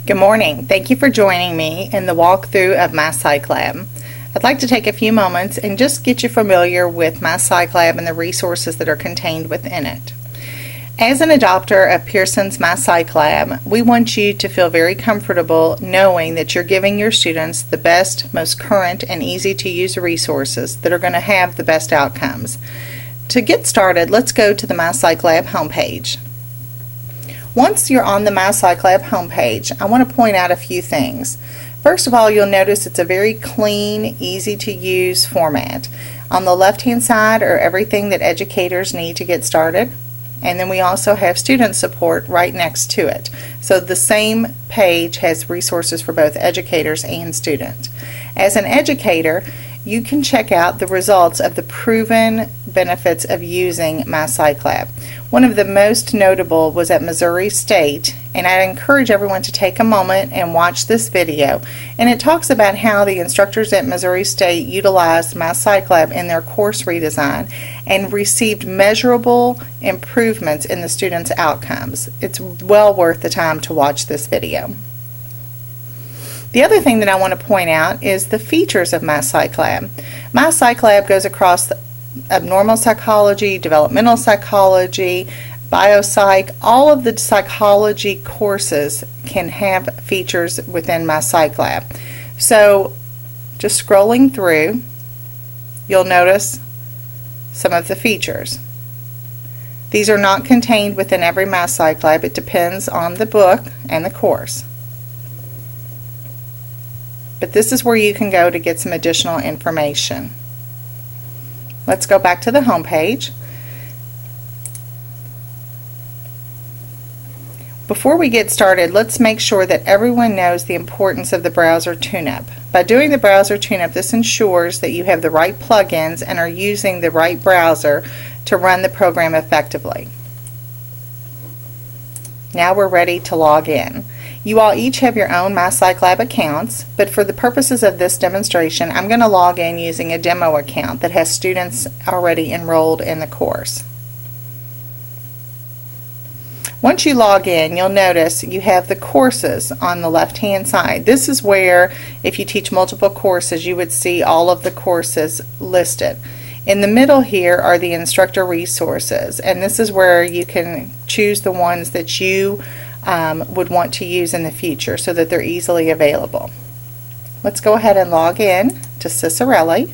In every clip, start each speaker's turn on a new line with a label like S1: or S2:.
S1: Good morning. Thank you for joining me in the walkthrough of MyPsychLab. I'd like to take a few moments and just get you familiar with MyPsychLab and the resources that are contained within it. As an adopter of Pearson's MyPsychLab, we want you to feel very comfortable knowing that you're giving your students the best, most current, and easy to use resources that are going to have the best outcomes. To get started, let's go to the MyPsychLab homepage. Once you're on the MyPsychLab homepage, I want to point out a few things. First of all, you'll notice it's a very clean, easy to use format. On the left hand side are everything that educators need to get started, and then we also have student support right next to it. So the same page has resources for both educators and students. As an educator, you can check out the results of the proven benefits of using MyPsychLab. One of the most notable was at Missouri State, and I encourage everyone to take a moment and watch this video. And it talks about how the instructors at Missouri State utilized MyPsychLab in their course redesign and received measurable improvements in the students' outcomes. It's well worth the time to watch this video. The other thing that I want to point out is the features of MyPsychLab. MyPsychLab goes across abnormal psychology, developmental psychology, biopsych. All of the psychology courses can have features within MyPsychLab. So just scrolling through, you'll notice some of the features. These are not contained within every MyPsychLab. It depends on the book and the course. But this is where you can go to get some additional information. Let's go back to the home page. Before we get started, let's make sure that everyone knows the importance of the browser tune-up. By doing the browser tune-up, this ensures that you have the right plugins and are using the right browser to run the program effectively. Now we're ready to log in. You all each have your own MyPsychLab accounts, but for the purposes of this demonstration, I'm going to log in using a demo account that has students already enrolled in the course. Once you log in, you'll notice you have the courses on the left-hand side. This is where, if you teach multiple courses, you would see all of the courses listed. In the middle here are the instructor resources, and this is where you can choose the ones that you would want to use in the future so that they're easily available. Let's go ahead and log in to Cicerelli.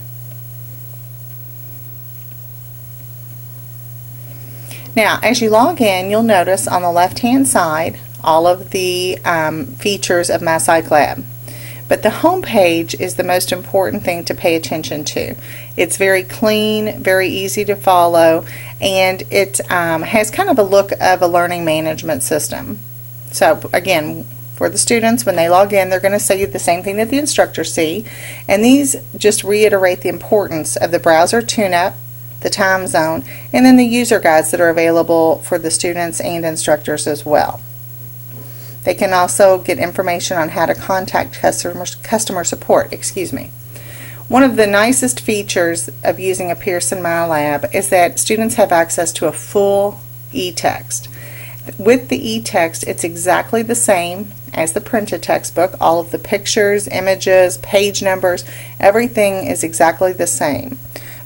S1: Now, as you log in, you'll notice on the left-hand side all of the features of MyPsychLab. But the home page is the most important thing to pay attention to. It's very clean, very easy to follow, and it has kind of a look of a learning management system. So again, for the students, when they log in, they're going to see the same thing that the instructors see, and these just reiterate the importance of the browser tune-up, the time zone, and then the user guides that are available for the students and instructors as well. They can also get information on how to contact customer support. One of the nicest features of using a Pearson MyLab is that students have access to a full e-text. With the e-text, it's exactly the same as the printed textbook. All of the pictures, images, page numbers, everything is exactly the same.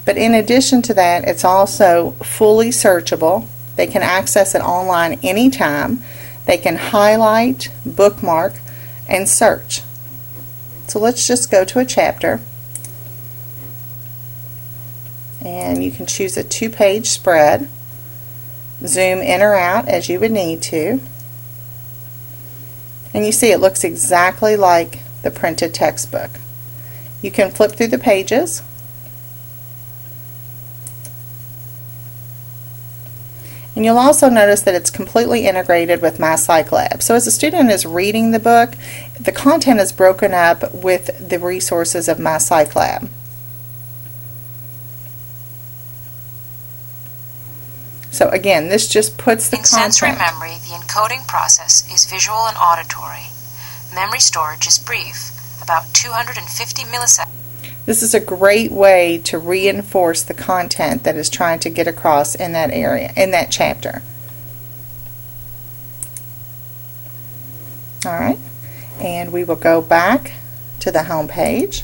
S1: But in addition to that, it's also fully searchable. They can access it online anytime. They can highlight, bookmark, and search. So let's just go to a chapter. And you can choose a 2-page spread. Zoom in or out as you would need to. And you see it looks exactly like the printed textbook. You can flip through the pages. And you'll also notice that it's completely integrated with MyPsychLab. So as a student is reading the book, the content is broken up with the resources of MyPsychLab. So again, this just puts the content.
S2: In sensory memory, the encoding process is visual and auditory. Memory storage is brief, about 250 milliseconds.
S1: This is a great way to reinforce the content that is trying to get across in that area, in that chapter. Alright, And we will go back to the home page.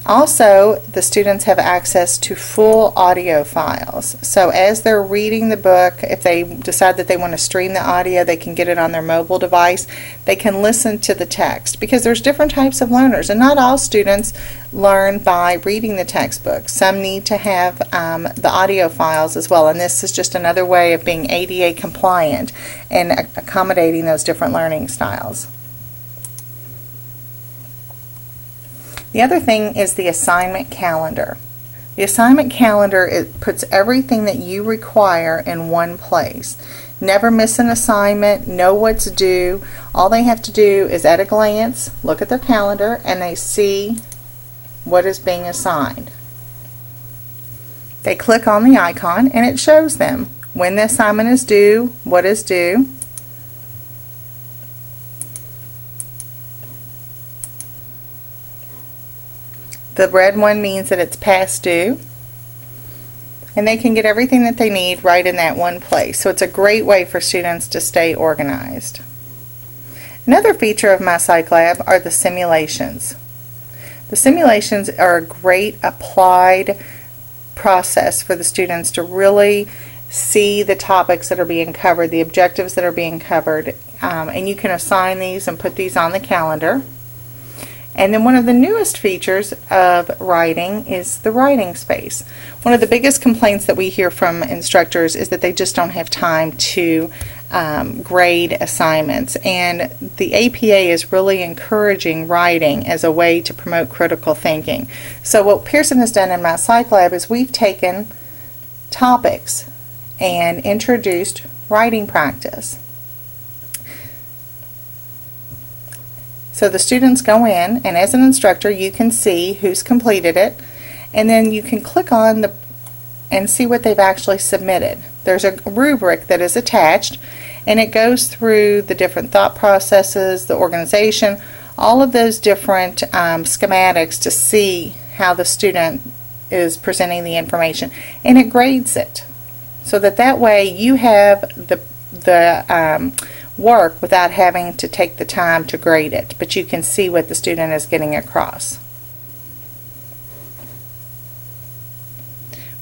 S1: Also, the students have access to full audio files. So as they're reading the book, if they decide that they want to stream the audio, they can get it on their mobile device. They can listen to the text, because there's different types of learners, and not all students learn by reading the textbook. Some need to have the audio files as well, and this is just another way of being ADA compliant and accommodating those different learning styles. The other thing is the assignment calendar. The assignment calendar, it puts everything that you require in one place. Never miss an assignment, know what's due. All they have to do is at a glance look at their calendar and they see what is being assigned. They click on the icon and it shows them when the assignment is due, what is due. The red one means that it's past due, and they can get everything that they need right in that one place. So it's a great way for students to stay organized. Another feature of MyPsychLab are the simulations. The simulations are a great applied process for the students to really see the topics that are being covered, the objectives that are being covered, and you can assign these and put these on the calendar. And then one of the newest features of writing is the writing space. One of the biggest complaints that we hear from instructors is that they just don't have time to grade assignments, and the APA is really encouraging writing as a way to promote critical thinking. So what Pearson has done in MyPsychLab is we've taken topics and introduced writing practice. So the students go in, and as an instructor you can see who's completed it, and then you can click on and see what they've actually submitted. There's a rubric that is attached, and it goes through the different thought processes, the organization, all of those different schematics to see how the student is presenting the information, and it grades it so that way you have the work without having to take the time to grade it, but you can see what the student is getting across.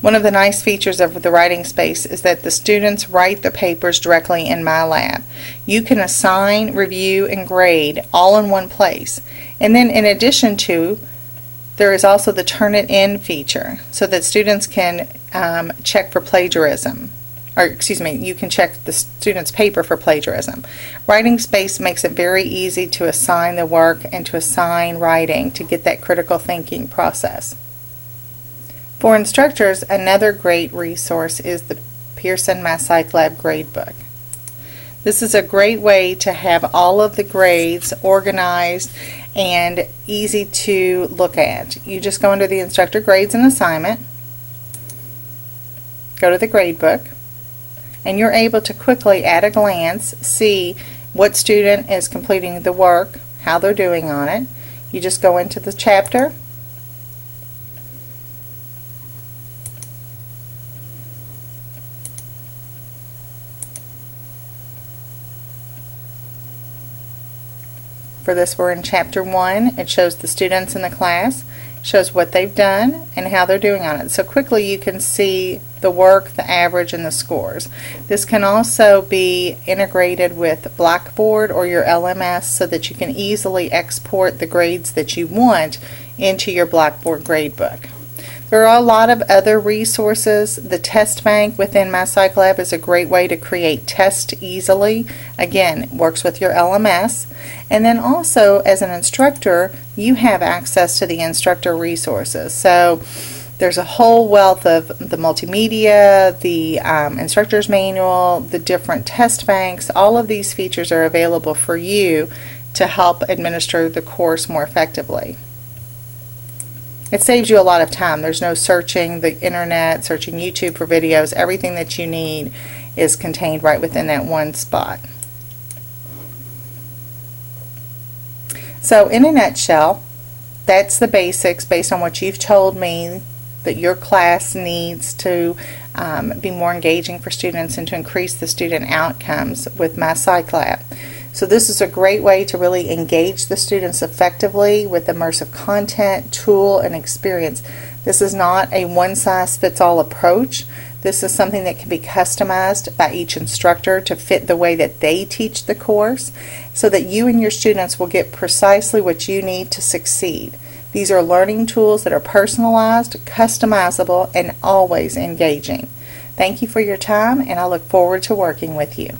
S1: One of the nice features of the writing space is that the students write the papers directly in MyLab. You can assign, review, and grade all in one place. And then in addition to, there is also the Turn It In feature, so that students can check for plagiarism. Or excuse me, you can check the student's paper for plagiarism. Writing space makes it very easy to assign the work and to assign writing to get that critical thinking process. For instructors, another great resource is the Pearson MyPsychLab Gradebook. This is a great way to have all of the grades organized and easy to look at. You just go under the instructor grades and assignment, go to the gradebook, and you're able to quickly at a glance see what student is completing the work, how they're doing on it. You just go into the chapter, for this we're in chapter 1. It shows the students in the class, shows what they've done and how they're doing on it. So quickly you can see the work, the average, and the scores. This can also be integrated with Blackboard or your LMS so that you can easily export the grades that you want into your Blackboard gradebook. There are a lot of other resources. The test bank within MyPsychLab is a great way to create tests easily. Again, it works with your LMS. And then also, as an instructor, you have access to the instructor resources. So there's a whole wealth of the multimedia, the instructor's manual, the different test banks. All of these features are available for you to help administer the course more effectively. It saves you a lot of time. There's no searching the internet, searching YouTube for videos. Everything that you need is contained right within that one spot. So in a nutshell, that's the basics based on what you've told me that your class needs to be more engaging for students and to increase the student outcomes with MyPsychLab. So this is a great way to really engage the students effectively with immersive content, tool, and experience. This is not a one-size-fits-all approach. This is something that can be customized by each instructor to fit the way that they teach the course, so that you and your students will get precisely what you need to succeed. These are learning tools that are personalized, customizable, and always engaging. Thank you for your time, and I look forward to working with you.